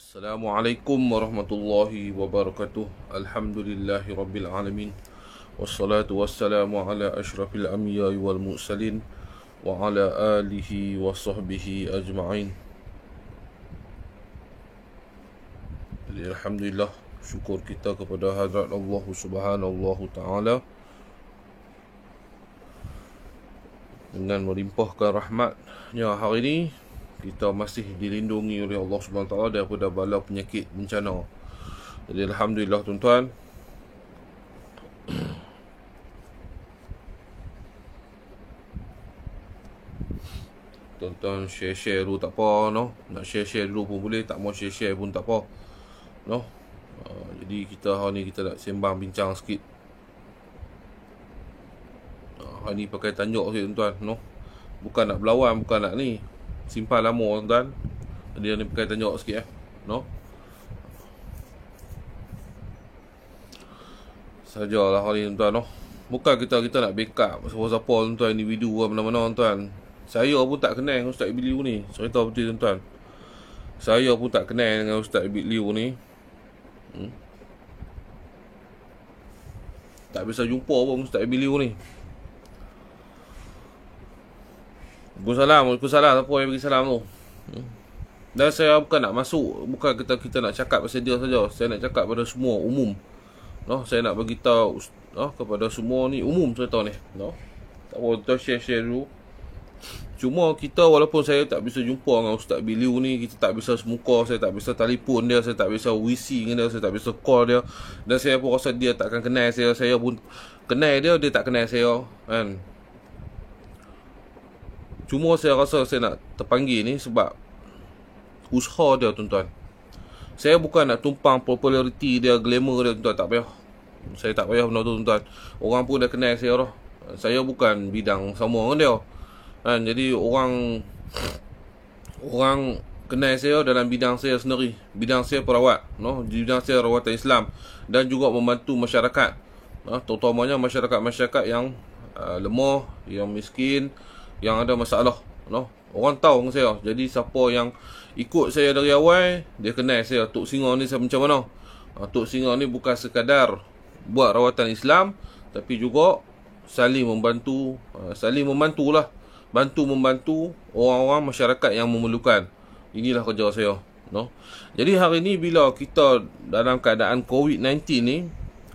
Assalamualaikum warahmatullahi wabarakatuh. Alhamdulillahi rabbil alamin. Wassalatu wassalamu ala ashrafil anbiya'i wal mursalin wa ala alihi wa sahbihi ajma'in. Jadi alhamdulillah, syukur kita kepada hadrat Allah Subhanahu taala dengan melimpahkan rahmatnya. Hari ini kita masih dilindungi oleh Allah Subhanahu taala daripada bala penyakit bencana. Jadi alhamdulillah tuan-tuan, tuan-tuan share dulu tak apa, no. Nak share dulu pun boleh, tak mau share pun tak apa, no. Jadi kita hari ni kita nak sembang bincang sikit. Hari ni pakai tanjuk sikit tuan-tuan, no. Bukan nak berlawan, bukan nak ni. Simpan lama tuan-tuan. Jadi hari ni pakai tanjuk sikit no. Sajalah hari ni tuan-tuan, no. Bukan kita nak backup siapa-siapa tuan-tuan, individu ke mana-mana tuan. Saya pun tak kenal dengan Ustaz Ibn Liu ni. Cerita betul tuan-tuan. Saya pun tak kenal dengan Ustaz Ibn Liu ni. Tak bisa jumpa pun Ustaz Ibn Liu ni. Waalaikumsalam. Siapa yang bagi salam tu? Dan saya bukan nak masuk, bukan kita nak cakap pasal dia saja. Saya nak cakap pada semua umum. No, saya nak bagi tahu kepada semua ni umum cerita ni. No. Tak apa, kita share dulu. Cuma kita, walaupun saya tak bisa jumpa dengan Ustaz Biliu ni, kita tak bisa semuka, saya tak bisa telefon dia, saya tak bisa WC dengan dia, saya tak bisa call dia, dan saya pun rasa dia takkan kenal saya pun kenal dia tak kenal saya kan. Cuma saya rasa saya nak terpanggil ni sebab usaha dia tuan-tuan. Saya bukan nak tumpang populariti dia, glamour dia tuan-tuan, tak payah. Saya tak payah benda tu tuan-tuan. Orang pun dah kenal saya dah. Saya bukan bidang sama dengan dia kan. Jadi orang kenal saya dalam bidang saya sendiri. Bidang saya perawat, no? Bidang saya rawatan Islam dan juga membantu masyarakat, terutamanya masyarakat yang lemah, yang miskin, yang ada masalah, no? Orang tahu dengan saya. Jadi siapa yang ikut saya dari awal, dia kenal saya. Tok Singa ni saya macam mana. Tok Singa ni bukan sekadar buat rawatan Islam, tapi juga saling membantulah. Membantu orang-orang masyarakat yang memerlukan. Inilah kerja saya, no? Jadi hari ni bila kita dalam keadaan COVID-19 ni,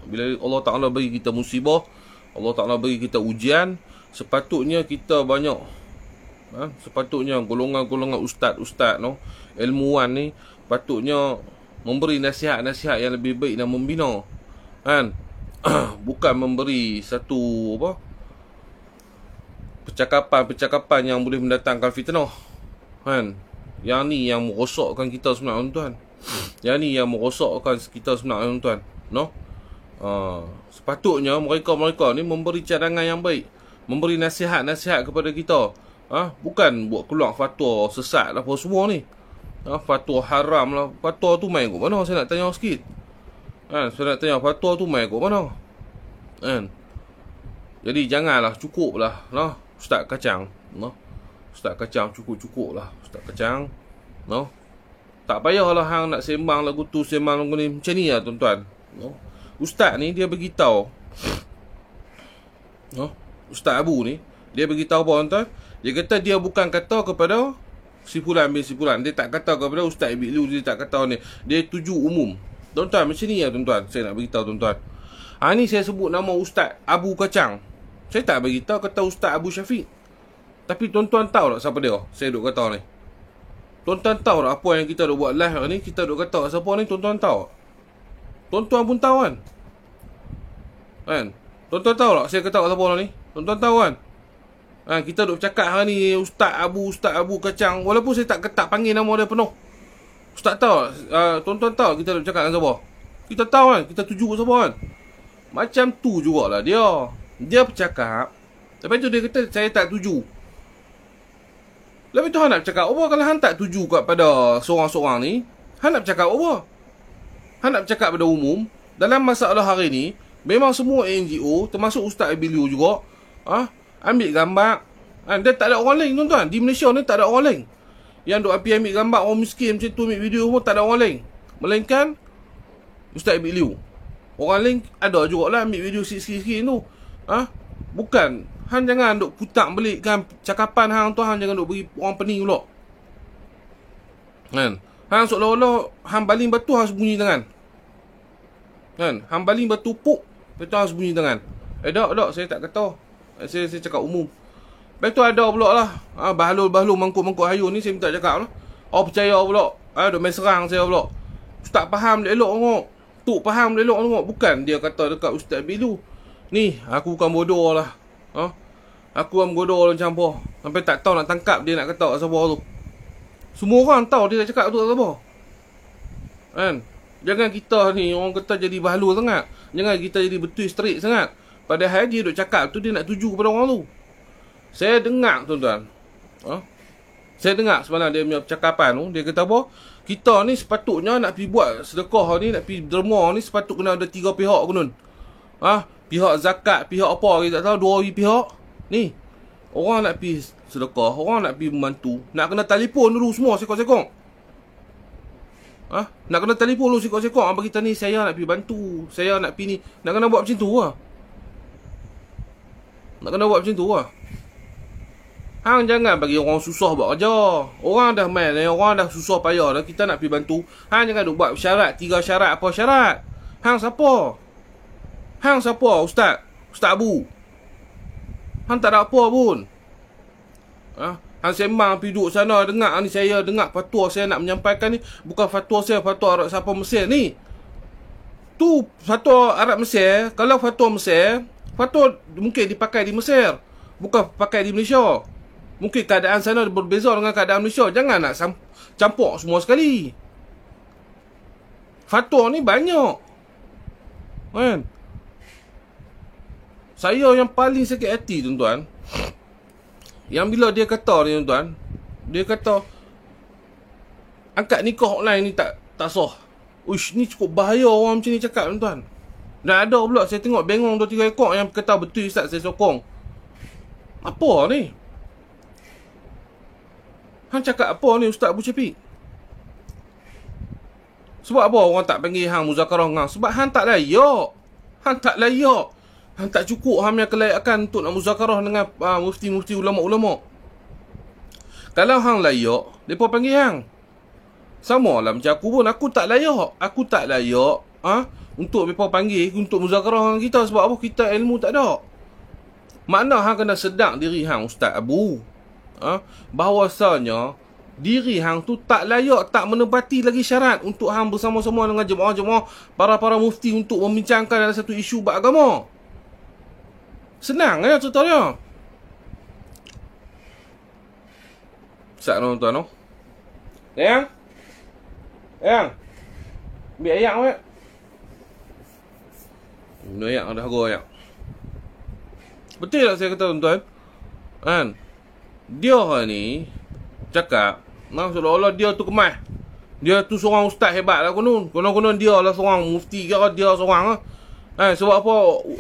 bila Allah Ta'ala bagi kita musibah, Allah Ta'ala bagi kita ujian, sepatutnya kita banyak sepatutnya golongan-golongan ustaz, no, ilmuwan ni patutnya memberi nasihat-nasihat yang lebih baik dan membina kan. Bukan memberi satu percakapan yang boleh mendatangkan fitnah kan. Yang ni yang merosakkan kita sebenarnya tuan. Yang ni yang merosakkan kita sebenarnya tuan, no. Sepatutnya mereka ni memberi cadangan yang baik, memberi nasihat-nasihat kepada kita. Bukan buat keluar fatwa sesat lah apa semua ni. Fatwa haram lah. Fatwa tu main kat mana? Saya nak tanya sikit. Saya nak tanya fatwa tu main kat mana? Jadi janganlah, cukup lah, no? Ustaz Kacang, no? Ustaz Kacang cukup lah. Ustaz Kacang, no? Tak payahlah hang nak sembang lagu tu, sembang lagu ni. Macam ni lah tuan-tuan, no? Ustaz ni dia beritahu, no? Ustaz Abu ni dia beritahu apa tuan-tuan? Dia kata dia bukan kata kepada si fulan bin si fulan. Dia tak kata kepada Ustaz Ibn Liu, dia tak kata ni. Dia tuju umum. Tuan-tuan, macam ni ya tuan-tuan. Saya nak beritahu tuan-tuan. Ni saya sebut nama Ustaz Abu Kacang. Saya tak beritahu kata Ustaz Abu Syafiq. Tapi tuan-tuan tahu tak siapa dia? Saya duk kata ni. Tuan-tuan tahu tak apa yang kita duk buat live ni? Kita duk kata siapa ni? Tuan-tuan tahu? Tuan-tuan pun tahu kan? Tuan-tuan tahu tak saya kata siapa ni? Tuan-tuan tahu kan? Kita duk cakap hari ni Ustaz Abu Kacang. Walaupun saya tak panggil nama dia penuh. Ustaz tahu, tuan-tuan tahu kita duk cakap dengan siapa? Kita tahu kan? Kita tuju ke siapa kan? Macam tu jugalah dia. Dia bercakap, lepas tu dia kata saya tak tuju. Lepas tu Han nak bercakap apa? Kalau Han tak tuju kepada seorang-seorang ni, Han nak bercakap apa? Han nak bercakap pada umum. Dalam masalah hari ni, memang semua NGO, termasuk Ustaz Ibn Liu juga, ambil gambar. Dan tak ada orang lain tuan-tuan. Di Malaysia ni tak ada orang lain. Yang duk api ambil gambar orang miskin macam tu, ambil video pun tak ada orang lain. Melainkan Ustaz Abid Liu. Orang lain ada jugalah ambil video sikit-sikit tu. Bukan. Hang jangan duk putak belikkan cakapan hang tu, hang jangan duk bagi orang pening pula. Kan? Hang seolah-olah hang baling batu hang bunyi tangan. Kan? Hang baling batu puk, betul hang bunyi tangan. Tak, saya tak kata. Saya cakap umum. Lepas tu ada pula lah. Bahalul mangkuk-mangkuk hayun ni saya minta cakap lah. Orang percaya pula. Duk main serang saya pula. Ustaz faham elok tengok. Tuk faham elok tengok. Bukan dia kata dekat Ustaz Bilu. Ni, aku bukan bodoh lah. Aku bukan bodoh lah macam apa. Sampai tak tahu nak tangkap dia nak kata kat siapa tu. Semua orang tahu dia nak cakap tu kat siapa. Kan? Jangan kita ni orang kata jadi bahalul sangat. Jangan kita jadi betul straight sangat. Padahal dia duk cakap tu dia nak tuju kepada orang tu. Saya dengar tuan-tuan. Saya dengar sebenarnya dia punya percakapan tu. Dia kata apa? Kita ni sepatutnya nak pergi buat sedekah ni, nak pergi derma ni sepatut kena ada 3 pihak kunun. Pihak zakat, pihak apa kita tak tahu, 2 pihak. Ni. Orang nak pergi sedekah, orang nak pergi membantu, nak kena telefon dulu semua sekok-sekok. Nak kena telefon dulu sekok-sekok. Abang kita ni saya nak pergi bantu, saya nak pergi ni. Nak kena buat macam tu lah. Nak kena buat macam tu lah. Hang jangan bagi orang susah buat kerja. Orang dah main, orang dah susah payah dah. Kita nak pergi bantu. Hang jangan duk buat syarat, 3 syarat, apa syarat. Hang siapa? Hang siapa? Ustaz Abu. Hang tak ada apa pun. Hang sembang pergi duduk sana. Dengar ni, saya dengar fatwa saya nak menyampaikan ni. Bukan fatwa saya, fatwa Arab siapa Mesir ni. Tu fatwa Arab Mesir. Kalau fatwa Mesir, fatwa mungkin dipakai di Mesir, bukan pakai di Malaysia. Mungkin keadaan sana berbeza dengan keadaan Malaysia. Jangan nak campur semua sekali. Fatwa ni banyak. Kan? Saya yang paling sakit hati tuan-tuan, yang bila dia kata ni tuan-tuan, dia kata angkat nikah online ni tak sah. Uish, ni cukup bahaya orang macam ni cakap tuan-tuan. Dan ada pula saya tengok bengong 2-3 ekor yang kata betul Ustaz saya sokong. Apa ni? Hang cakap apa ni Ustaz Abu Syafiq? Sebab apa orang tak panggil hang muzakarah dengan? Sebab hang tak layak. Hang tak layak. Hang tak cukup hang punya kelayakan untuk nak muzakarah dengan mufti-mufti ulama-ulama. Kalau hang layak, depa panggil hang. Sama lah macam aku pun, aku tak layak. Aku tak layak untuk mereka panggil untuk muzakarah dengan kita. Sebab apa? Kita ilmu tak ada. Makna hang kena sedar diri hang Ustaz Abu, bahawasanya diri hang tu tak layak, tak menepati lagi syarat untuk hang bersama-sama dengan jemaah-jemaah para mufti untuk membincangkan dalam satu isu beragama. Senang ya ceritanya. Sak tuan-tuan tu. Ayang? Ambil ayang weh. Benda ayang dah harga ayang. Betul tak saya kata tuan-tuan? Kan? Dia ni cakap seolah-olah dia tu kemas. Dia tu seorang ustaz hebat lah konon. Konon dia lah seorang mufti ke, dia seorang lah. Sebab apa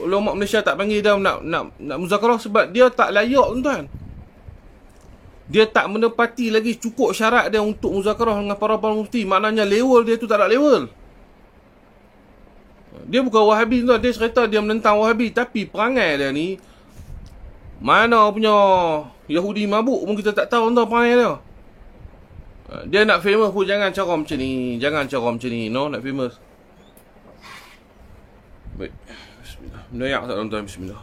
ulama Malaysia tak panggil dia nak muzakarah? Sebab dia tak layak tuan-tuan. Dia tak menepati lagi cukup syarat dia untuk muzakarah dengan para mufti. Maknanya level dia tu tak ada level. Dia bukan Wahabi tuan. Dia cerita dia menentang Wahabi, tapi perangai dia ni mana punya Yahudi mabuk pun kita tak tahu tuan perangai dia. Dia nak famous pun jangan cara macam ni. Jangan cara macam ni, no, nak famous. Baik. Bismillah. Menayak tak tuan-tuan? Bismillah.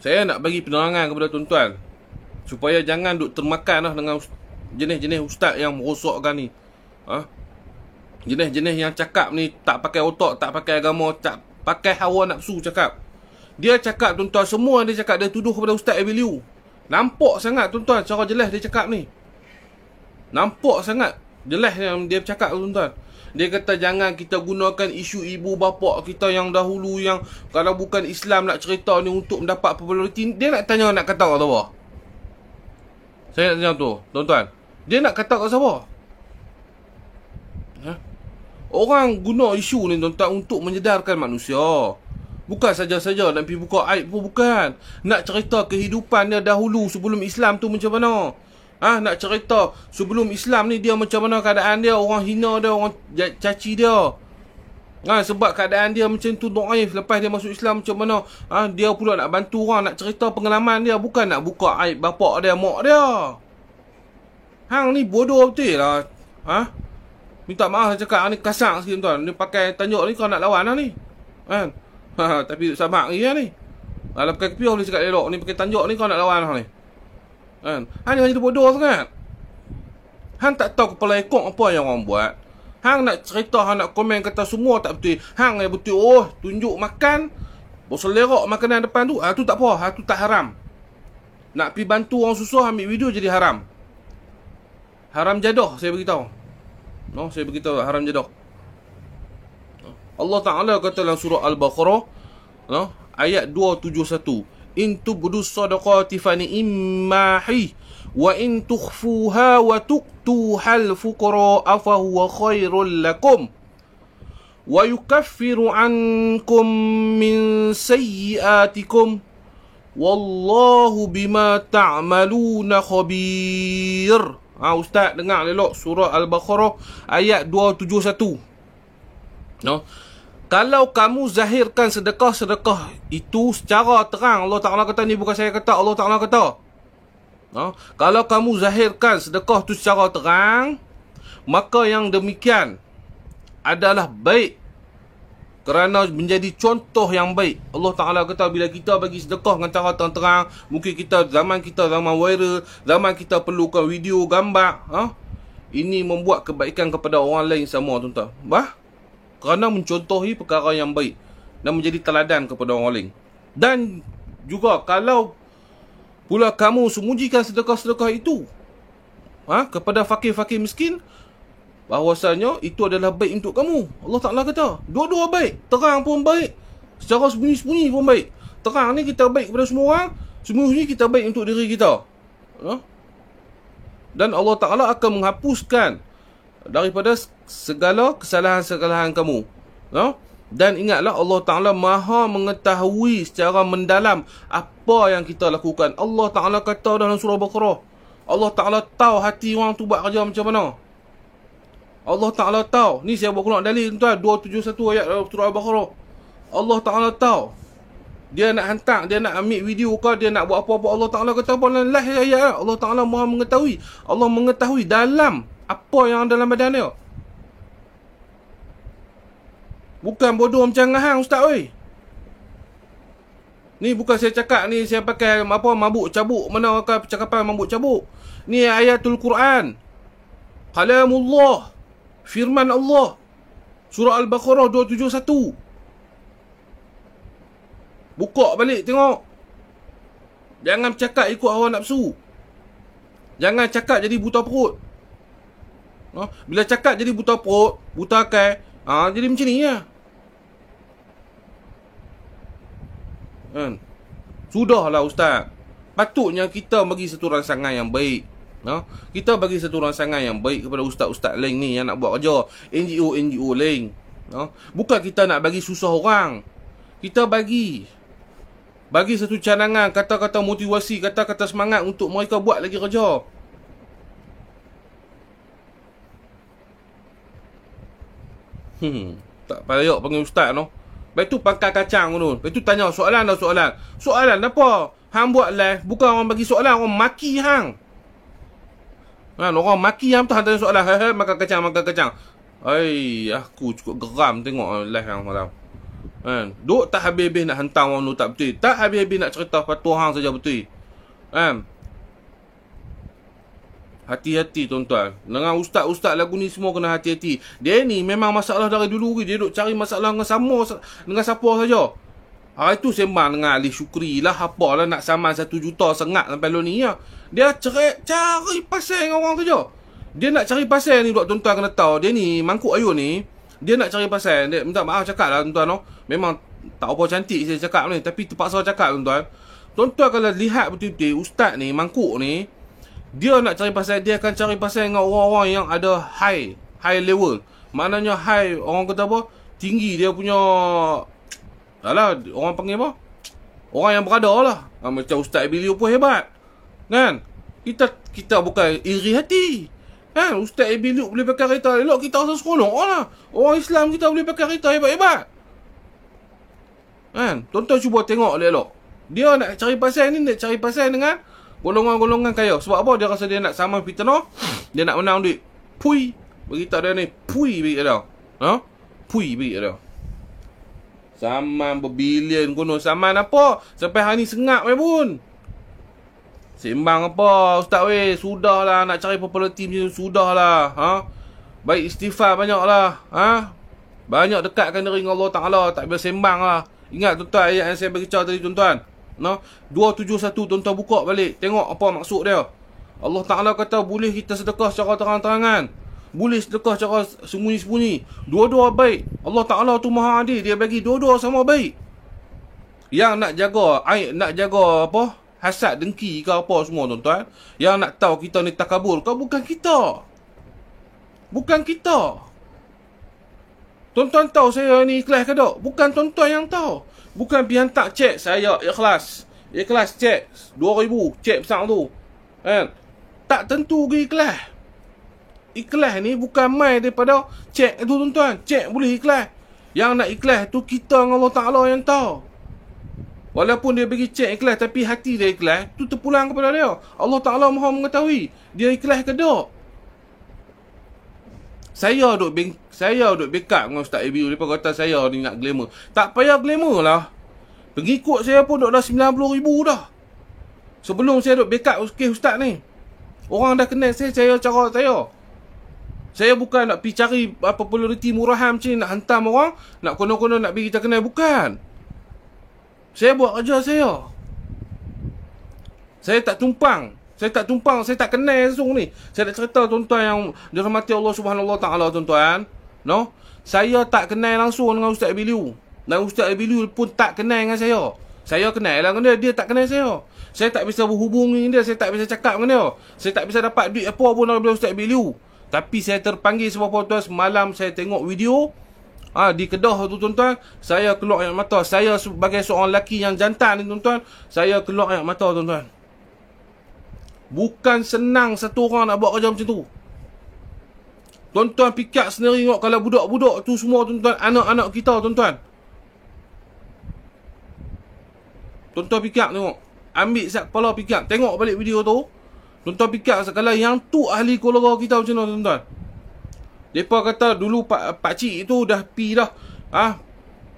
Saya nak bagi penerangan kepada tuan-tuan supaya jangan duk termakan lah dengan jenis-jenis ustaz yang merosakkan ni. Jenis-jenis yang cakap ni tak pakai otak, tak pakai agama, tak pakai hawa nafsu cakap. Dia cakap tuan-tuan, semua dia cakap, dia tuduh kepada Ustaz Abid Liu. Nampak sangat tuan-tuan cara jelas dia cakap ni. Nampak sangat jelas yang dia cakap tuan-tuan. Dia kata jangan kita gunakan isu ibu bapa kita yang dahulu, yang kalau bukan Islam nak cerita ni untuk mendapat populariti. Dia nak tanya, nak kata kat siapa? Saya nak tanya tu tuan-tuan, dia nak kata kat siapa? Orang guna isu ni tuan-tuan untuk menyedarkan manusia. Bukan saja-saja nak pergi buka aib pun bukan. Nak cerita kehidupan dia dahulu sebelum Islam tu macam mana. Nak cerita sebelum Islam ni dia macam mana keadaan dia, orang hina dia, orang caci dia. Sebab keadaan dia macam tu dhaif, lepas dia masuk Islam macam mana. Dia pula nak bantu orang, nak cerita pengalaman dia, bukan nak buka aib bapak dia, mak dia. Hang ni bodoh betul lah. Minta maaf saya cakap ni kasar sikit tuan. Ni pakai tanjuk ni kau nak lawan lah ni. Tapi sabar ni ni. Kalau pakai kepiah boleh cakap elok. Ni pakai tanjuk ni kau nak lawan lah ni. Hang ni macam bodoh sangat. Hang tak tahu kepala ekor apa yang orang buat. Hang nak cerita, hang nak komen kata semua tak betul. Hang yang betul, tunjuk makan, berselerak makanan depan tu. Tu tak apa, tu tak haram. Nak pergi bantu orang susah ambil video jadi haram. Haram jadah saya beritahu. Saya beritahu haram jadah. Allah Ta'ala kata dalam surah Al-Baqarah, ayat 271, in tubdu sadaqati fa ni'mahi wa in tukhfuha wa tu'tuhal fuqara fa huwa khairul lakum wa yukaffiru ankum min sayyiatikum wallahu bima ta'maluna khabir. Ustaz dengar elok surah Al-Baqarah ayat 271. Kalau kamu zahirkan sedekah-sedekah itu secara terang, Allah Ta'ala kata, ni bukan saya kata, Allah Ta'ala kata. Kalau kamu zahirkan sedekah itu secara terang, maka yang demikian adalah baik, kerana menjadi contoh yang baik. Allah Ta'ala kata bila kita bagi sedekah dengan cara terang-terang, mungkin zaman kita zaman viral, zaman kita perlukan video, gambar, ini membuat kebaikan kepada orang lain sama tuan-tuan. Kerana mencontohi perkara yang baik dan menjadi teladan kepada orang lain. Dan juga kalau pula kamu sembunyikan sedekah-sedekah itu kepada fakir-fakir miskin, bahawasanya itu adalah baik untuk kamu. Allah Ta'ala kata, dua-dua baik. Terang pun baik, secara sembunyi-sembunyi pun baik. Terang ni kita baik kepada semua orang, sembunyi kita baik untuk diri kita. Dan Allah Ta'ala akan menghapuskan daripada segala kesalahan-kesalahan kamu. Dan ingatlah Allah Ta'ala maha mengetahui secara mendalam apa yang kita lakukan. Allah Ta'ala kata dalam surah Baqarah, Allah Ta'ala tahu hati orang tu buat kerja macam mana. Allah Ta'ala tahu. Ni saya buat keluar dalil tuan, 271 ayat surah Al-Baqarah. Allah Ta'ala tahu. Dia nak hantar, dia nak ambil video ke, dia nak buat apa-apa, Allah Ta'ala kata apa dalam ayat. Allah Ta'ala maha mengetahui. Allah mengetahui dalam apa yang dalam badan dia. Bukan bodoh macam hang ustaz oi. Ni bukan saya cakap ni saya pakai mabuk cabuk mana ke percakapan mabuk cabuk. Ni ayatul Quran. Kalamullah. Firman Allah. Surah Al-Baqarah 271. Buka balik tengok. Jangan cakap ikut hawa nafsu. Jangan cakap jadi buta perut. Bila cakap jadi buta perut, buta akal, jadi macam ni lah. Sudahlah ustaz. Patutnya kita bagi satu rangsangan yang baik. Kita bagi satu rangsangan yang baik kepada ustaz-ustaz lain ni yang nak buat kerja, NGO lain. Bukan kita nak bagi susah orang. Kita bagi satu cadangan, kata-kata motivasi, kata-kata semangat untuk mereka buat lagi kerja. Tak payah panggil ustaz no. Lepas tu pangkal kacang tu. Lepas tu tanya soalan. Soalan apa? Hang buat live, bukan orang bagi soalan, orang maki hang. Orang maki hang tu hang tanya soalan. Makan kacang. Aku cukup geram tengok live hang malam. Duk tak habis-habis nak hantar orang tu tak betul. Tak habis-habis nak cerita fatwa hang saja betul. Hati-hati tuan-tuan. Dengan ustaz-ustaz lagu ni semua kena hati-hati. Dia ni memang masalah dari dulu. Dia duk cari masalah dengan siapa saja. Itu sembang dengan Ali Syukri lah. Apalah nak saman 1 juta sengak sampai lo ni ya. Dia cari pasal dengan orang saja. Dia nak cari pasal ni tuan-tuan kena tahu. Dia ni mangkuk ayun ni. Dia nak cari pasal. Dia minta maaf cakap lah tuan-tuan no. Memang tak apa cantik saya cakap ni. Tapi terpaksa cakap tuan-tuan. Tuan-tuan kalau lihat betul-betul ustaz ni, mangkuk ni, dia nak cari pasal, dia akan cari pasal dengan orang-orang yang ada high level. Maknanya high, orang kata apa, tinggi dia punya Alah, orang panggil apa? Orang yang berada lah. Macam Ustaz Abiliu pun hebat. Kan? Kita bukan iri hati. Kan? Ustaz Abiliu boleh pakai kereta elok, kita rasa seronok lah. Orang Islam kita boleh pakai kereta hebat-hebat. Kan? Tuan-tuan cuba tengok elok. Dia nak cari pasal ni, nak cari pasal dengan golongan-golongan kaya. Sebab apa? Dia rasa dia nak sama fitnah. Dia nak menang duit. Pui. Berita dia ni. Pui bagi dia. Ha? Pui bagi dia. Saman berbilion kono. Saman apa? Sampai hari ni sengap pun. Sembang apa Ustaz weh? Sudahlah nak cari populariti macam tu. Sudahlah. Ha? Baik istighfar banyaklah. Ha? Banyak dekatkan diri dengan Allah Ta'ala. Tak biar sembang lah. Ingat tuan-tuan ayat yang saya beritahu tadi tuan-tuan. No? 271 tuan-tuan buka balik. Tengok apa maksud dia. Allah Ta'ala kata boleh kita sedekah secara terang-terangan. Boleh sedekah secara sembunyi-sembunyi. Dua-dua baik. Allah Ta'ala tu maha adil. Dia bagi dua-dua sama baik. Yang nak jaga apa? Hasad, dengki ke apa semua tuan-tuan. Yang nak tahu kita ni takabur. Kau bukan kita. Bukan kita. Tuan-tuan tahu saya ni ikhlas ke tak? Bukan tuan-tuan yang tahu. Bukan pergi hantar cek saya ikhlas. Ikhlas cek 2,000 cek besar tu. Kan? Tak tentu ke ikhlas. Ikhlas ni bukan mai daripada cek tu tuan-tuan. Cek boleh ikhlas. Yang nak ikhlas tu kita dengan Allah Ta'ala yang tahu. Walaupun dia bagi cek ikhlas tapi hati dia ikhlas, tu terpulang kepada dia. Allah Ta'ala maha mengetahui dia ikhlas ke tak. Saya duk backup dengan Ustaz Abiliu. Dia kata saya ni nak glamour. Tak payah glamour lah. Pengikut saya pun dah 90,000 dah. Sebelum saya duk backup kes Ustaz ni. Orang dah kenal saya cara saya. Saya bukan nak pergi cari populariti murahan macam ni, nak hantam orang, nak konon-konon nak bagi kita kenal. Bukan. Saya buat kerja saya. Saya tak tumpang, saya tak kenal langsung ni. Saya nak cerita tuan-tuan yang dirahmati Allah Subhanahu Wa Ta'ala tuan-tuan. No? Saya tak kenal langsung dengan Ustaz Abiliu. Dan Ustaz Abiliu pun tak kenal dengan saya. Saya kenal lah dengan dia tak kenal saya. Saya tak bisa berhubung dengan dia, saya tak bisa cakap dengan dia. Saya tak bisa dapat duit apa pun daripada Ustaz Abiliu. Tapi saya terpanggil sebab tuan-tuan, semalam saya tengok video di Kedah tu tuan-tuan. Saya keluar air mata. Saya sebagai seorang lelaki yang jantan ni tuan-tuan, saya keluar air mata tuan-tuan. Bukan senang satu orang nak buat kerja macam tu. Tuan-tuan fikir sendiri tengok kalau budak-budak tu semua tuan-tuan, anak-anak kita tuan-tuan. Tuan-tuan fikir tengok. Ambil sat kepala fikir. Tengok balik video tu. Tuan-tuan fikir sekali yang tu ahli keluarga kita macam mana tuan-tuan. Mereka kata dulu pakcik tu dah pi dah.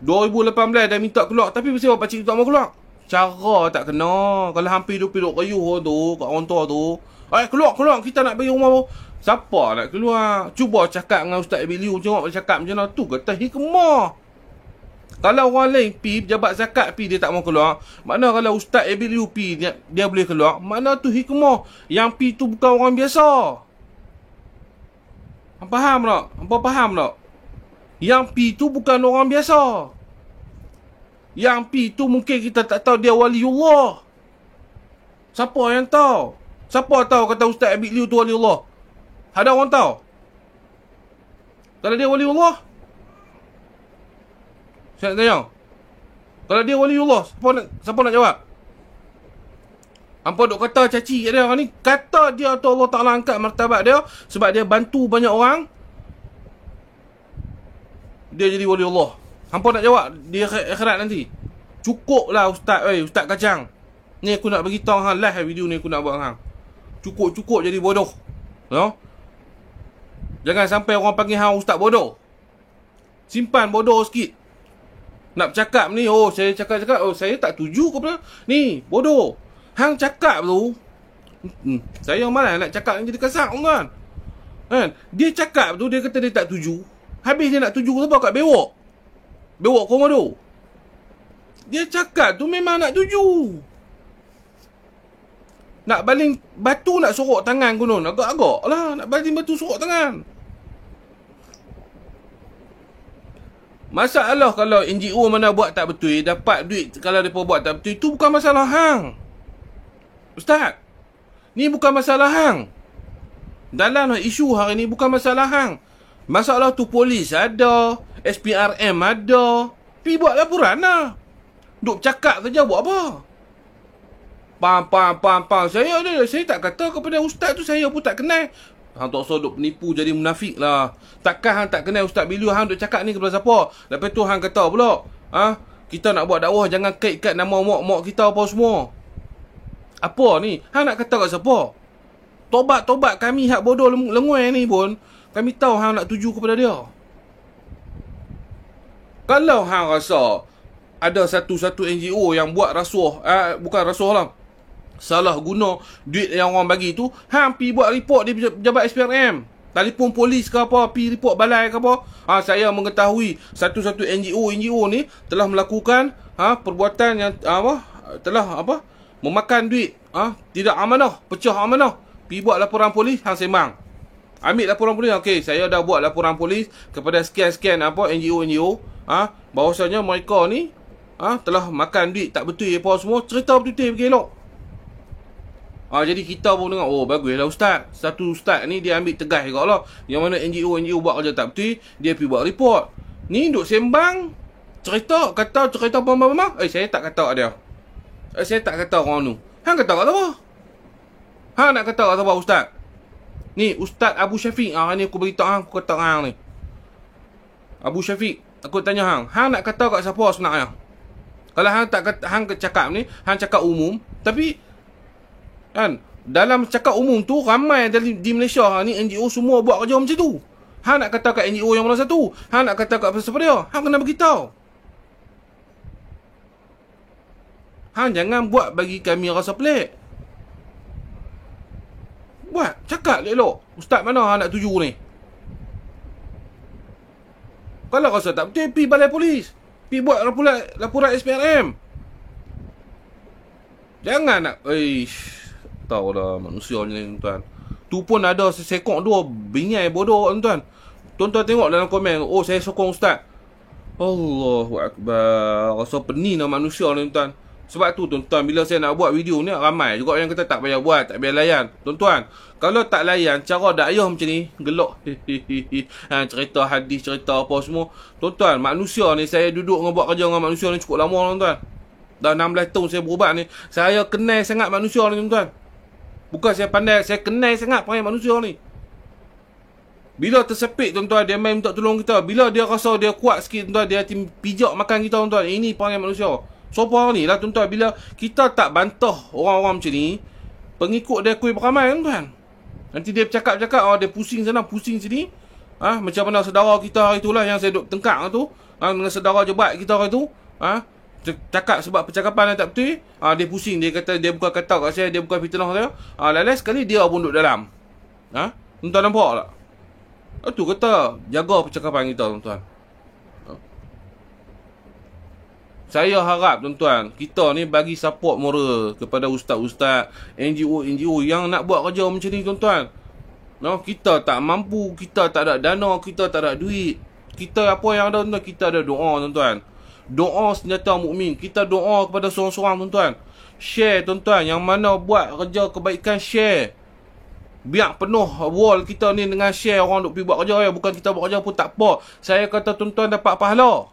2018 dah minta keluar. Tapi mesti pakcik tu tak mau keluar. Cara tak kena. Kalau hampir duduk kayuh tu kat orang tua tu. Keluar. Kita nak bagi rumah tu. Siapa nak keluar? Cuba cakap dengan Ustaz Abiliu. Tengok dia cakap macam mana. Tu kata hikmah. Kalau orang lain pi, pejabat zakat pi, dia tak mau keluar. Makna kalau Ustaz Abiliu pi, dia boleh keluar. Makna tu hikmah. Yang pi tu bukan orang biasa. Hampa faham tak? Yang pi tu bukan orang biasa. Yang pi tu mungkin kita tak tahu dia waliullah. Siapa yang tahu? Siapa tahu kata Ustaz Abiliu tu waliullah? Ada orang tahu? Kalau dia waliullah? Saya nak tanya. Kalau dia waliullah, siapa nak jawab? Hampa duk kata caci kat dia ni. Kata dia tu Allah Ta'ala angkat martabat dia sebab dia bantu banyak orang. Dia jadi waliullah. Hampa nak jawab di akhirat nanti. Cukup lah Ustaz. Ustaz kacang. Ni aku nak bagi tahu hang live video ni aku nak buat hang. Cukup jadi bodoh. No? Jangan sampai orang panggil hang Ustaz bodoh. Simpan bodoh sikit. Nak bercakap ni, saya cakap, saya tak tuju kepada ni, bodoh. Hang cakap tu, saya malas nak cakap yang jadi kasar kan. Dia cakap tu, dia kata dia tak tuju. Habis dia nak tuju sebab kat bewok komodo. Dia cakap tu memang nak tuju. Nak baling batu nak sorok tangan konon. Agak-agak lah nak baling batu sorok tangan. Masalah kalau NGO mana buat tak betul, dapat duit kalau mereka buat tak betul, itu bukan masalah hang. Ustaz, ni bukan masalah hang. Dalam isu hari ni bukan masalah hang. Masalah tu polis ada, SPRM ada, Pi buat laporan lah. Duk cakap saja buat apa? Pam. Saya tak kata kepada ustaz tu, saya pun tak kenal. Hang tak usah duk penipu jadi munafik lah. Takkan hang tak kenal Ustaz Bilu, hang duk cakap ni kepada siapa? Lepas tu hang kata pula, kita nak buat dakwah jangan kait-kait nama mak-mak kita apa semua. Apa ni? Hang nak kata kat siapa? Tobat kami hak bodoh lenguai ni pun, kami tahu hang nak tuju kepada dia. Kalau hang rasa ada satu-satu NGO yang buat rasuah, bukan rasuah lah, salah guna duit yang orang bagi tu, hang pi buat report di pejabat SPRM, telefon polis ke apa, pi report balai ke apa. Saya mengetahui satu-satu NGO ni telah melakukan perbuatan yang telah memakan duit, tidak amanah, pecah amanah. Pi buat laporan polis, hang sembang. Ambil laporan polis, okey, saya dah buat laporan polis kepada sekian-sekian NGO, bahawasanya mereka ni telah makan duit tak betul apa semua, cerita betul-betul pergi elok. Jadi kita pun dengar, oh baguslah ustaz. Satu ustaz ni dia ambil tegas juga lah. Yang mana NGO buat kerja tak betul, dia pergi buat report. Ni duk sembang, cerita apa-apa. Saya tak kata dia. Saya tak kata orang tu. Hang kata kat apa? Hang nak kata kat apa ustaz? Ni Ustaz Abu Syafiq. Ni aku beritahu hang, aku kata hang ni. Abu Syafiq, aku tanya hang nak kata kat siapa sebenarnya? Kalau hang tak kata, hang cakap ni, hang cakap umum, tapi kan dalam cakap umum tu ramai di Malaysia ni NGO semua buat kerja macam tu. Hang nak kata kat NGO yang mana satu? Hang nak kata kat siapa dia? Hang kena beritahu. Hang jangan buat bagi kami rasa pelik. Buat, cakap elok. Ustaz mana hang nak tuju ni? Kalau rasa tak betul, pergi balai polis. Pergi buat laporan SPRM. Jangan nak, tahu lah manusia ni tuan. Tu pun ada sesekok dua bingai bodoh tuan. Tuan-tuan tengok dalam komen, oh saya sokong ustaz. Allahu Akbar. Rasa pening lah manusia ni tuan. Sebab tu tuan-tuan, bila saya nak buat video ni, ramai juga yang kata tak payah buat, tak payah layan. Tuan-tuan, kalau tak layan cara dakwah macam ni, gelak. Cerita hadis, cerita apa semua. Tuan-tuan, manusia ni, saya duduk buat kerja dengan manusia ni cukup lama tuan-tuan. Dah 16 tahun saya berubat ni. Saya kenal sangat manusia ni tuan-tuan. Bukan saya pandai, saya kenal sangat panggil manusia ni. Bila tersepit tuan-tuan, dia main minta tolong kita. Bila dia rasa dia kuat sikit tuan-tuan, dia pijak makan kita tuan-tuan. Ini panggil manusia. Sopa ni lah tuan-tuan, bila kita tak bantah orang-orang macam ni, pengikut dia kuih beramai tuan-tuan. Nanti dia bercakap-cakap, dia pusing sana, pusing sini. Macam mana saudara kita hari itulah yang saya duduk tengkak tu, dengan saudara jebat kita hari tu, cakap sebab percakapan yang tak betul, dia pusing, dia kata dia bukan kata kat saya, dia bukan fitnah saya. Last sekali dia pun duduk dalam. Tuan-tuan nampak tak? Itu kata jaga percakapan kita tuan-tuan. Saya harap tuan-tuan, kita ni bagi support moral kepada ustaz-ustaz, NGO yang nak buat kerja macam ni tuan-tuan. Kita tak mampu, kita tak ada dana, kita tak ada duit. Kita apa yang ada tuan-tuan, kita ada doa tuan-tuan. Doa senjata mukmin. Kita doa kepada seorang-seorang tuan-tuan. Share tuan-tuan, yang mana buat kerja kebaikan share. Biar penuh wall kita ni dengan share orang duk pergi buat kerja, bukan kita buat kerja pun tak apa. Saya kata tuan-tuan dapat pahala.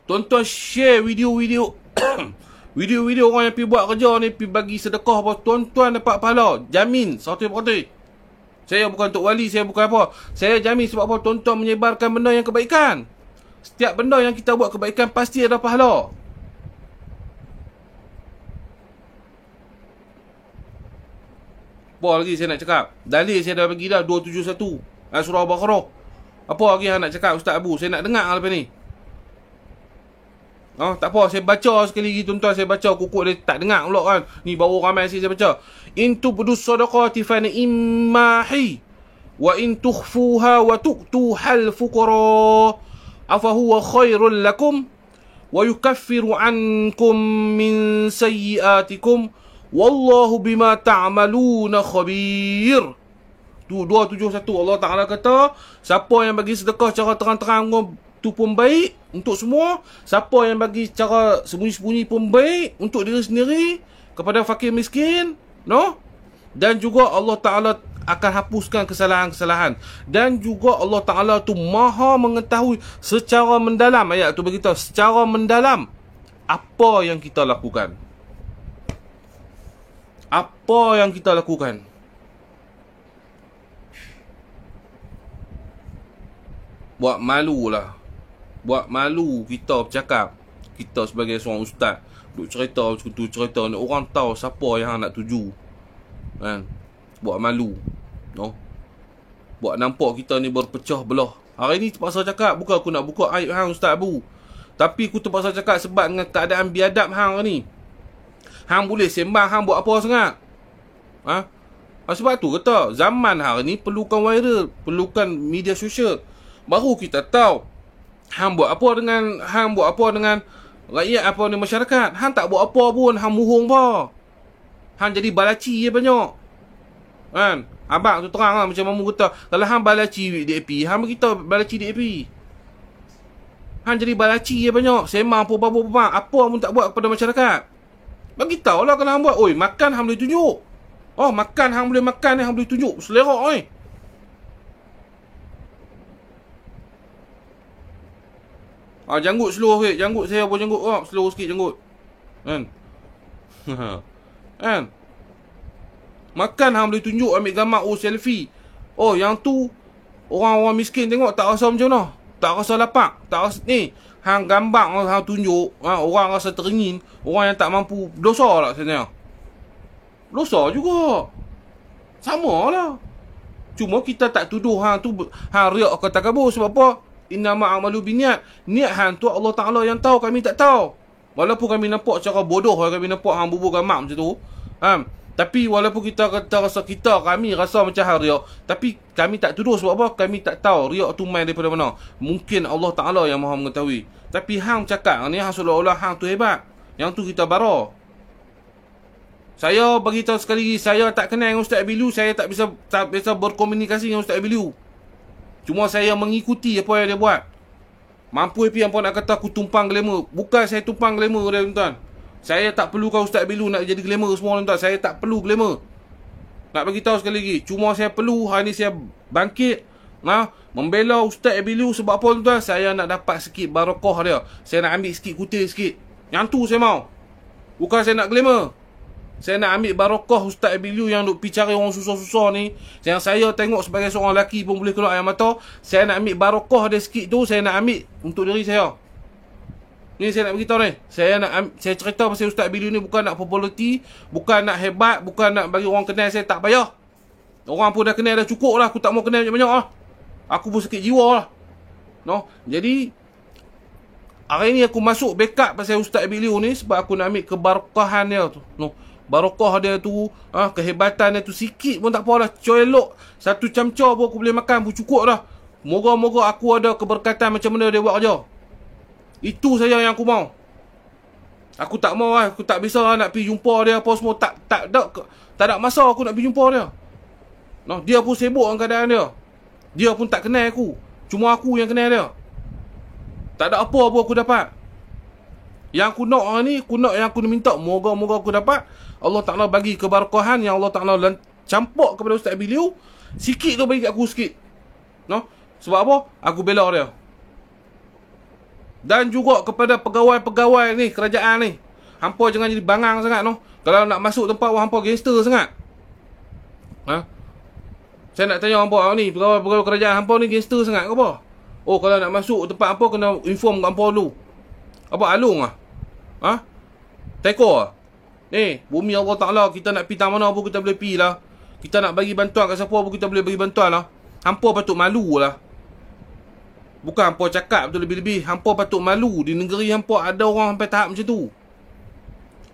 Tuan-tuan share video-video video-video orang yang pergi buat kerja ni, pergi bagi sedekah apa, tuan-tuan dapat pahala. Jamin 100%. Saya bukan Tok Wali, saya bukan apa. Saya jamin sebab apa? Tuan-tuan menyebarkan benda yang kebaikan. Setiap benda yang kita buat kebaikan pasti ada pahala. Apa lagi saya nak cakap? Dalil saya dah bagi dah 271 surah Al-Baqarah. Apa lagi yang nak cakap Ustaz Abu? Saya nak dengar lepas ni. Tak apa, saya baca sekali lagi tuan-tuan. Saya baca, kukuk dia tak dengar pula kan. Ni baru ramai saya baca. In tubdus sadaqati fa ni'mahi wa in tukhfuha wa tu'tuhal fuqara afahuwa khairul lakum wa yukaffiru ankum min sayyiatikum wallahu bima ta'maluna khabir. Tu 271 Allah Ta'ala kata, siapa yang bagi sedekah cara terang-terang tu pun baik untuk semua. Siapa yang bagi cara sembunyi-sembunyi pun baik untuk diri sendiri, kepada fakir miskin, Dan juga Allah Ta'ala akan hapuskan kesalahan-kesalahan. Dan juga Allah Ta'ala tu maha mengetahui secara mendalam, ayat tu beritahu secara mendalam apa yang kita lakukan. Apa yang kita lakukan. Buat malu lah. Buat malu kita bercakap. Kita sebagai seorang ustaz duk cerita ni, orang tahu siapa yang nak tuju kan. Buat malu, no? Buat nampak kita ni berpecah belah. Hari ni terpaksa cakap, bukan aku nak buka aib hang Ustaz Abu, tapi aku terpaksa cakap sebab dengan keadaan biadab hang ni. Hang boleh sembang, hang buat apa sangat? Sebab tu kata zaman hari ni perlukan viral, perlukan media sosial. Baru kita tahu hang buat apa dengan rakyat, apa ni, masyarakat. Hang tak buat apa pun, hang muhung apa. Hang jadi balaci je banyak. Kan? Abang tu terang lah, macam mamu kata, kalau hang balaci DAP, hang beritahu balaci DAP. Hang jadi balaci je banyak. Semang apa pun tak buat kepada masyarakat. Bagi tahu lah kalau hang buat. Oi, makan hang boleh tunjuk. Oh, makan hang boleh makan ni, hang boleh tunjuk. Selera oi. Janggut slow sikit. Janggut saya apa janggut? Slow sikit janggut. Kan? Kan? Makan hang boleh tunjuk, ambil gambar, selfie. Oh, yang tu orang-orang miskin tengok tak rasa macam mana? Tak rasa lapak. Tak rasa ni. Hang gambar, hang tunjuk, orang rasa teringin. Orang yang tak mampu, dosa lah sebenarnya. Dosa juga. Sama lah. Cuma kita tak tuduh hang tu hang riak ke takabur. Sebab apa? Innama amalu biniat. Niat hang tu Allah Ta'ala yang tahu, kami tak tahu. Walaupun kami nampak cara bodoh, kami nampak hang bubur gamak macam tu. Tapi walaupun kami rasa macam hang riak, tapi kami tak tuduh. Sebab apa? Kami tak tahu riak tu main daripada mana. Mungkin Allah Ta'ala yang maha mengetahui. Tapi hang cakap ni, hang seolah-olah hang tu hebat. Yang tu kita bara. Saya bagi tahu sekali lagi, saya tak kenal dengan Ustaz Abilu. Saya tak bisa berkomunikasi dengan Ustaz Abilu. Cuma saya mengikuti apa yang dia buat. Mampu apa nak kata aku tumpang glamour. Bukan saya tumpang glamour dia, tuan-tuan. Saya tak perlukan Ustaz Abilu nak jadi glamour semua, tuan-tuan. Saya tak perlu glamour. Nak bagi tahu sekali lagi. Cuma saya perlu hari ni saya bangkit membela Ustaz Abilu. Sebab apa, tuan-tuan? Saya nak dapat sikit barakah dia. Saya nak ambil sikit kutil sikit. Yang tu saya mau. Bukan saya nak glamour. Saya nak ambil barakah Ustaz Abilu yang duk pergi cari orang susah-susah ni. Yang saya tengok sebagai seorang lelaki pun boleh keluar air mata. Saya nak ambil barakah dia sikit tu. Saya nak ambil untuk diri saya. Ni saya nak beritahu ni. Saya cerita pasal Ustaz Abilu ni bukan nak populariti, bukan nak hebat, bukan nak bagi orang kenal saya. Tak payah. Orang pun dah kenal dah cukup lah. Aku tak mau kenal banyak-banyak lah. Aku pun sakit jiwa lah. No? Jadi hari ni aku masuk backup pasal Ustaz Abilu ni sebab aku nak ambil kebarakahan dia tu. No? Barakah dia tu, kehebatan dia tu sikit pun tak apalah. Elok satu camca pun aku boleh makan pun cukup dah. Moga-moga aku ada keberkatan macam mana dia buat kerja. Itu saja yang aku mau. Aku tak mau lah. Aku tak bisa lah nak pergi jumpa dia apa semua. Tak ada masa aku nak pergi jumpa dia. No, dia pun sibuk dengan keadaan dia. Dia pun tak kenal aku. Cuma aku yang kenal dia. Tak ada apa-apa aku dapat. Yang aku nak ni, yang aku minta, moga-moga aku dapat. Allah Ta'ala bagi keberkahan yang Allah Ta'ala campak kepada Ustaz Abilu. Sikit tu bagi kat aku sikit. No? Sebab apa? Aku bela dia. Dan juga kepada pegawai-pegawai ni, kerajaan ni. Hampa jangan jadi bangang sangat, no? Kalau nak masuk tempat hampa gangster sangat. Saya nak tanya hampa ni, pegawai-pegawai kerajaan hampa ni gangster sangat ke apa? Oh, kalau nak masuk tempat hampa kena inform kat hampa dulu. Apa alung ah? Teko ah? Ni, bumi Allah Ta'ala, kita nak pergi tak mana pun kita boleh pergi lah. Kita nak bagi bantuan kat siapa pun kita boleh bagi bantuan lah. Hampa patut malu lah. Bukan hampa cakap betul lebih-lebih. Hampa patut malu. Di negeri hampa ada orang sampai tahap macam tu.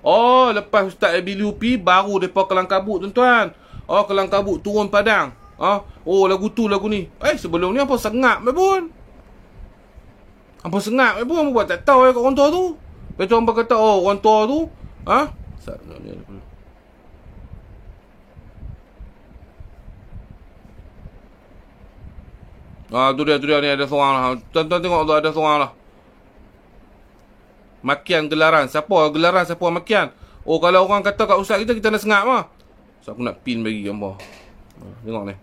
Oh, lepas Ustaz Abilu pergi, baru mereka kelang kabut, tuan-tuan. Oh, kelang kabut turun padang. Oh, lagu tu, lagu ni. Sebelum ni hampa sengap pun. Hampa sengap pun. Hampa buat tak tahu kat orang tua tu. Lepas tu hampa kata, oh, orang tua tu tu dia ni ada seorang lah. Tuan-tuan tengok tu ada seorang lah. Makian gelaran. Siapa gelaran, siapa makian? Oh, kalau orang kata kat ustaz kita nak sengap lah. So aku nak pin bagi gambar. Tengok ni.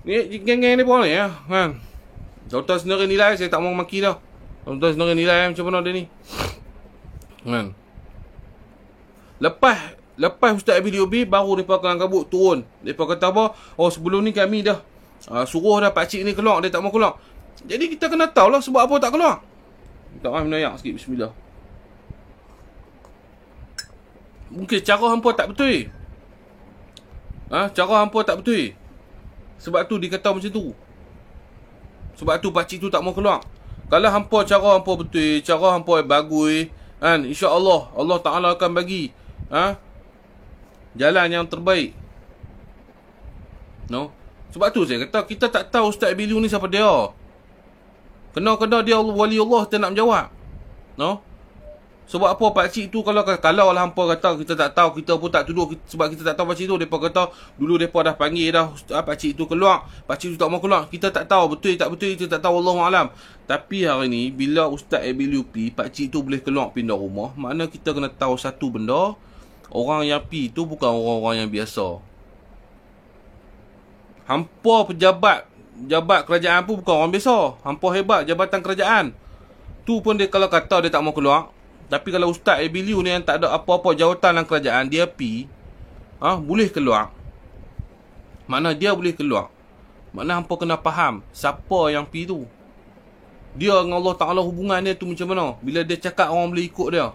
Ni geng-geng ni pun ni ya, kan. Tuan-tuan sendiri nilai, saya tak mau maki dah. Tuan-tuan sendiri nilai macam mana dia ni. Kan. Lepas Ustaz ABDUB baru depa kelang kabut turun. Depa kata apa? Oh, sebelum ni kami dah suruh dah pak cik ni keluar, dia tak mau keluar. Jadi kita kena tahulah sebab apa tak keluar. Minta maaf menayak sikit, bismillah. Mungkin cara hampa tak betul. Cara hampa tak betul. Sebab tu dikata macam tu. Sebab tu pak cik tu tak mau keluar. Kalau hampa cara hampa betul, cara hampa bagus, kan, insya-Allah Allah Taala akan bagi jalan yang terbaik. No. Sebab tu saya kata kita tak tahu Ustaz Bilu ni siapa dia. Kena dia wali Allah kita nak menjawab. No. Sebab apa pakcik tu kalau lah hampa kata kita tak tahu, kita pun tak tuduh sebab kita tak tahu pakcik tu. Depa kata dulu depa dah panggil dah pakcik tu keluar, pakcik tu tak mau keluar. Kita tak tahu betul tak betul, kita tak tahu, Allahu alam. Tapi hari ni bila Ustaz Abilu pi, pakcik tu boleh keluar pindah rumah, makna kita kena tahu satu benda, orang yang pi tu bukan orang-orang yang biasa. Hampa pejabat kerajaan pun bukan orang biasa. Hampa hebat jabatan kerajaan. Tu pun dia kalau kata dia tak mau keluar. Tapi kalau Ustaz Abiliu ni yang tak ada apa-apa jawatan dalam kerajaan, dia pi, boleh keluar. Mana dia boleh keluar. Mana hampa kena faham siapa yang pi tu. Dia dengan Allah Ta'ala hubungan dia tu macam mana. Bila dia cakap orang boleh ikut dia.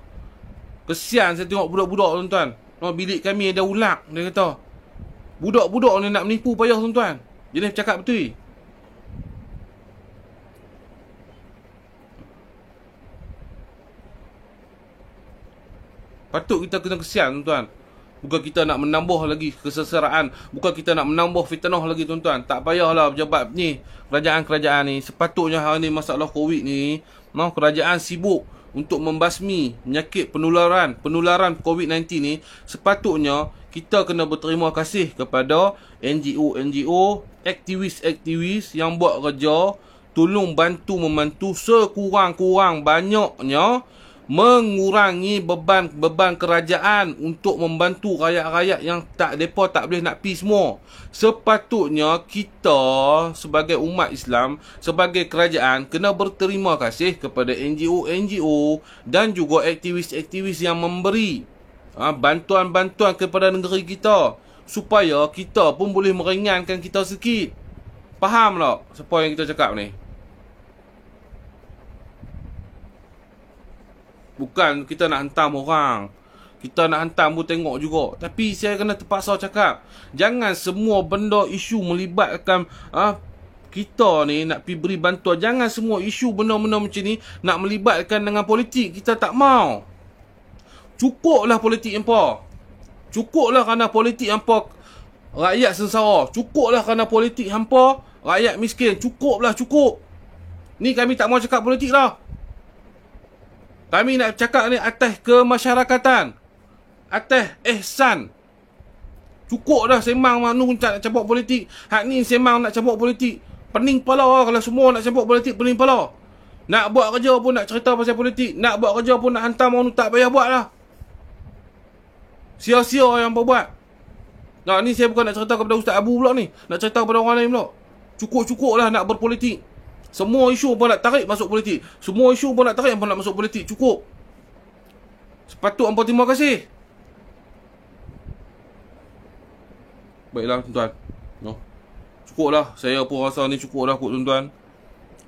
Kesian saya tengok budak-budak tuan-tuan. Bilik kami ada ulak, dia kata. Budak-budak ni nak menipu payah tuan-tuan. Jadi cakap betul. Patut kita kena kesian tuan-tuan. Bukan kita nak menambah lagi keseseraan, bukan kita nak menambah fitnah lagi tuan-tuan. Tak payahlah pejabat ni, kerajaan-kerajaan ni. Sepatutnya hari ni masalah Covid ni, kerajaan sibuk untuk membasmi penyakit penularan Covid-19 ni. Sepatutnya kita kena berterima kasih kepada NGO, aktivis-aktivis yang buat kerja, tolong membantu sekurang-kurang banyaknya mengurangi beban kerajaan untuk membantu rakyat-rakyat yang depa tak boleh nak pi semua. Sepatutnya kita sebagai umat Islam, sebagai kerajaan kena berterima kasih kepada NGO dan juga aktivis-aktivis yang memberi bantuan-bantuan kepada negeri kita supaya kita pun boleh meringankan kita sikit. Faham tak siapa yang kita cakap ni? Bukan kita nak hantam orang. Kita nak hantam pun tengok juga. Tapi saya kena terpaksa cakap, jangan semua benda isu melibatkan kita ni nak pergi beri bantuan. Jangan semua isu benda-benda macam ni nak melibatkan dengan politik. Kita tak mau. Cukuplah politik hampa. Cukuplah kerana politik hampa rakyat sengsara. Cukuplah kerana politik hampa rakyat miskin. Cukuplah. Ni kami tak mau cakap politik dah. Kami nak cakap ni atas kemasyarakatan, atas ihsan. Cukup dah sembang manu nak cabut politik. Hak ni sembang nak cabut politik, pening kepala lah. Kalau semua nak cabut politik, pening kepala. Nak buat kerja pun nak cerita pasal politik, nak buat kerja pun nak hantam orang tu, tak payah buat lah. Sia-sia yang buat. Nah, ni saya bukan nak cerita kepada Ustaz Abu pula ni, nak cerita kepada orang lain pula. Cukup lah nak berpolitik. Semua isu pun nak tarik masuk politik. Semua isu pun nak tarik nak masuk politik. Cukup. Sepatut hampa terima kasih. Baiklah tuan-tuan. Cukuplah. Saya pun rasa ni cukup dah kot tuan-tuan.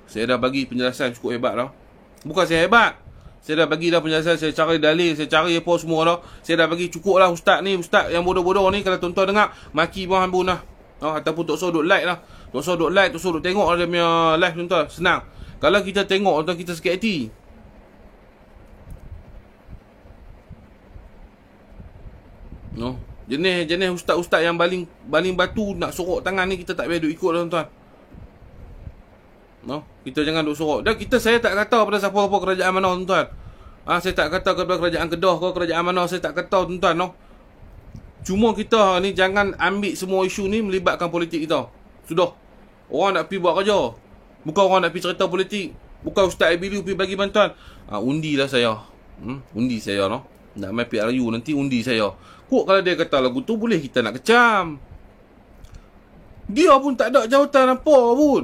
Saya dah bagi penjelasan cukup hebat dah. Bukan saya hebat. Saya dah bagi dah penjelasan. Saya cari dalil. Saya cari apa semua dah. Saya dah bagi cukup lah. Ustaz ni, ustaz yang bodoh-bodoh ni, kalau tuan-tuan dengar, maki pun hambun lah. Ataupun tak usah duk like lah. Tak usah duk like, tak usah duk tengok dia punya live tuan-tuan. Senang. Kalau kita tengok tuan, kita sakit hati. Jenis ustaz-ustaz yang baling batu nak sorok tangan ni, kita tak payah duk ikut lah tuan-tuan. Kita jangan duk sorok. Dan saya tak kata pada siapa-siapa kerajaan mana tuan-tuan. Saya tak kata kepada kerajaan Kedah ke kerajaan mana, saya tak kata tuan-tuan. Cuma kita ni jangan ambil semua isu ni melibatkan politik kita. Sudah. Orang nak pergi buat kerja. Bukan orang nak pergi cerita politik. Bukan Ustaz Abiliu pergi bagi bantuan. Undilah saya. Undi saya Nak main PRU nanti undi saya. Kok kalau dia kata lagu tu boleh kita nak kecam. Dia pun tak ada jawatan apa pun.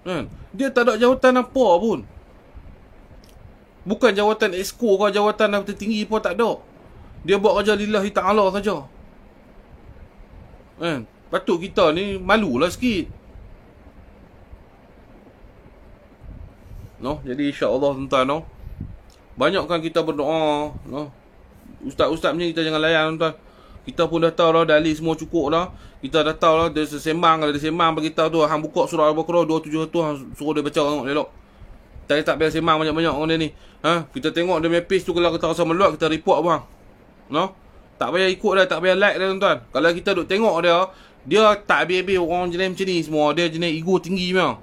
Kan? Dia tak ada jawatan apa pun. Bukan jawatan exco ke jawatan tertinggi pun tak ada. Dia buat kerja lillahi ta'ala saja. Kan? Patut kita ni malulah sikit. No, jadi insya-Allah tuan-tuan, no. Banyakkan kita berdoa, no. Ustaz-ustaz punya kita jangan layan tuan. Kita pun dah tahu lah dalil semua cukup dah. Kita dah tahu lah dia sembang, kalau dia sembang bagi kita tu hang buka surah Al-Baqarah 271 hang suruh dia baca tengok elok. Kita tak payah sembang banyak-banyak orang dia ni. Ha, kita tengok dia punya page tu kalau kita rasa meluat kita report bang. No? Tak payah ikut dah, tak payah like dah tuan-tuan. Kalau kita duk tengok dia tak habis-habis orang jenis macam ni semua. Dia jenis ego tinggi memang.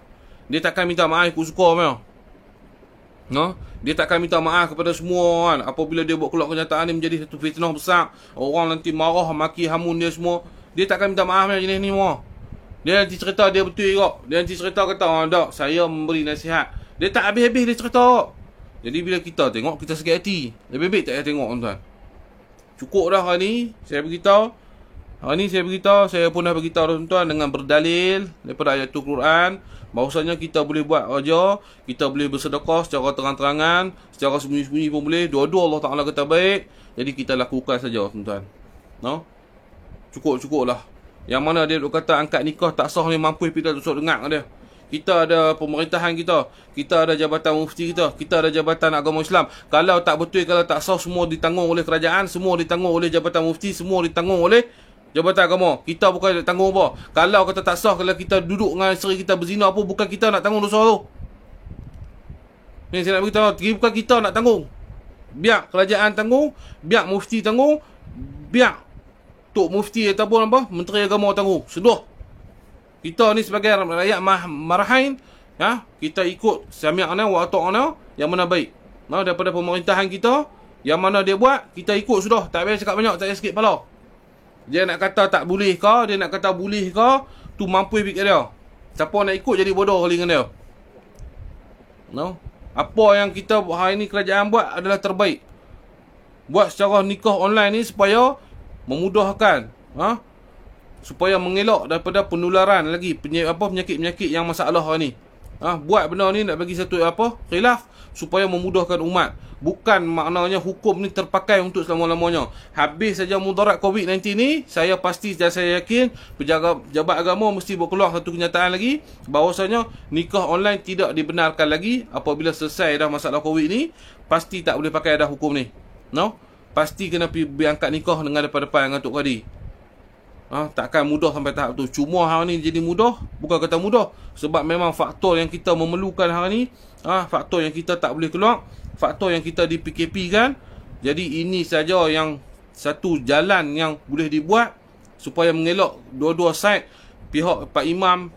Dia takkan minta maaf ikut suka memang. No? Dia takkan minta maaf kepada semua kan. Apabila dia buat keluar kenyataan ni menjadi satu fitnah besar, orang nanti marah, maki, hamun dia semua. Dia takkan minta maaf yang jenis ni semua. Dia nanti cerita dia betul juga. Dia nanti cerita kata, tak, saya memberi nasihat. Dia tak habis-habis dia cerita. Jadi bila kita tengok, kita sakit hati. Lebih baik tak payah tengok tuan-tuan. Cukup dah hari ni saya beritahu. Hari ni saya beritahu, saya pun dah beritahu tuan-tuan dengan berdalil daripada ayat Al-Quran. Bahawasanya kita boleh buat raja, kita boleh bersedekah secara terang-terangan, secara sembunyi-sembunyi pun boleh. Dua-dua Allah Ta'ala kata baik. Jadi kita lakukan saja tuan-tuan. No? Cukup-cukup lah. Yang mana dia duk kata angkat nikah tak sah ni, mampu kita tusuk dengar dia. Kita ada pemerintahan kita, kita ada jabatan mufti kita ada jabatan agama Islam. Kalau tak betul, kalau tak sah, semua ditanggung oleh kerajaan, semua ditanggung oleh jabatan mufti, semua ditanggung oleh jabatan agama. Kita bukan nak tanggung apa. Kalau kata tak sah, kalau kita duduk dengan isteri kita berzina apa, bukan kita nak tanggung dosa tu. Ni saya nak beritahu, bukan kita nak tanggung. Biar kerajaan tanggung, biar mufti tanggung, biar Tok Mufti ataupun apa, Menteri Agama tanggung. Sudah. Kita ni sebagai rakyat marahin, ya, kita ikut sami'na wa ata'na yang mana baik. Nah, daripada pemerintahan kita, yang mana dia buat, kita ikut sudah. Tak payah cakap banyak, tak payah sikit pala. Dia nak kata tak boleh ke, dia nak kata boleh ke, tu mampu fikir dia. Siapa nak ikut jadi bodoh kali dengan dia. No? Apa yang kita hari ni kerajaan buat adalah terbaik. Buat secara nikah online ni supaya memudahkan, supaya mengelak daripada penularan lagi penyakit-penyakit yang masalah ni. Buat benda ni nak bagi satu khilaf supaya memudahkan umat. Bukan maknanya hukum ni terpakai untuk selama-lamanya. Habis saja mudarat COVID-19 ni, saya pasti dan saya yakin pejabat agama mesti berkeluar satu kenyataan lagi bahawasanya nikah online tidak dibenarkan lagi. Apabila selesai dah masalah COVID ni, pasti tak boleh pakai dah hukum ni. No? Pasti kena pergi angkat nikah dengan depan-depan dengan Tok Kadi. Takkan mudah sampai tahap tu. Cuma hari ni jadi mudah, bukan kata mudah, sebab memang faktor yang kita memerlukan hari ni, faktor yang kita tak boleh keluar, faktor yang kita di PKP kan. Jadi ini saja yang satu jalan yang boleh dibuat supaya mengelak dua-dua side, pihak Pak Imam,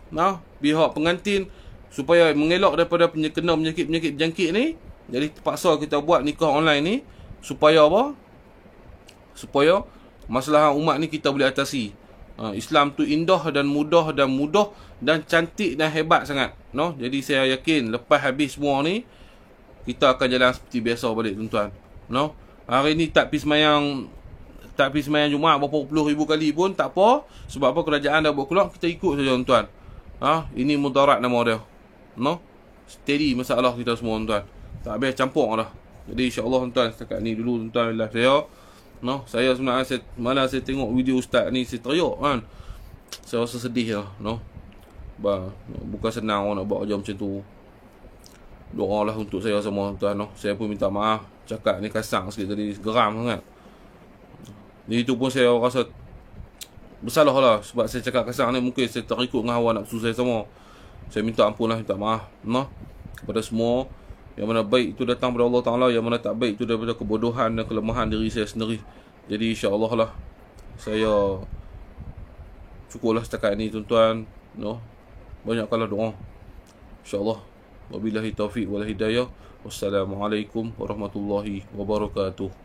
pihak pengantin, supaya mengelak daripada kena penyakit-penyakit berjangkit ni. Jadi terpaksa kita buat nikah online ni supaya apa? Supaya masalah umat ni kita boleh atasi. Islam tu indah dan mudah dan cantik dan hebat sangat. No? Jadi saya yakin lepas habis semua ni, kita akan jalan seperti biasa balik tuan-tuan. No? Hari ni tak pergi semayang Jumaat berapa puluh ribu kali pun tak apa. Sebab apa, kerajaan dah buat keluar, kita ikut saja tuan-tuan. Ini mudarat nama dia. No? Steady masalah kita semua tuan-tuan. Tak habis campur dah. Jadi insya-Allah tuan-tuan, setakat ni dulu tuan-tuan live saya. No, saya sebenarnya mana saya tengok video ustaz ni, saya teriak kan. Saya rasa sedih lah, no. Bukan senang orang nak buat kerja macam tu. Doalah untuk saya semua tuan, no. Saya pun minta maaf, cakap ni kasar sikit tadi, geram sangat. Jadi itu pun saya rasa bersalah lah sebab saya cakap kasar ni, mungkin saya terikut dengan hawa nafsu saya semua. Saya minta ampun lah, minta maaf, no, kepada semua. Yang mana baik itu datang daripada Allah Ta'ala, yang mana tak baik itu daripada kebodohan dan kelemahan diri saya sendiri. Jadi insya-Allah lah, saya cukuplah setakat ini tuan-tuan, no. Banyakkanlah doa, insya-Allah. Wabillahi taufiq wal hidayah. Wassalamualaikum warahmatullahi wabarakatuh.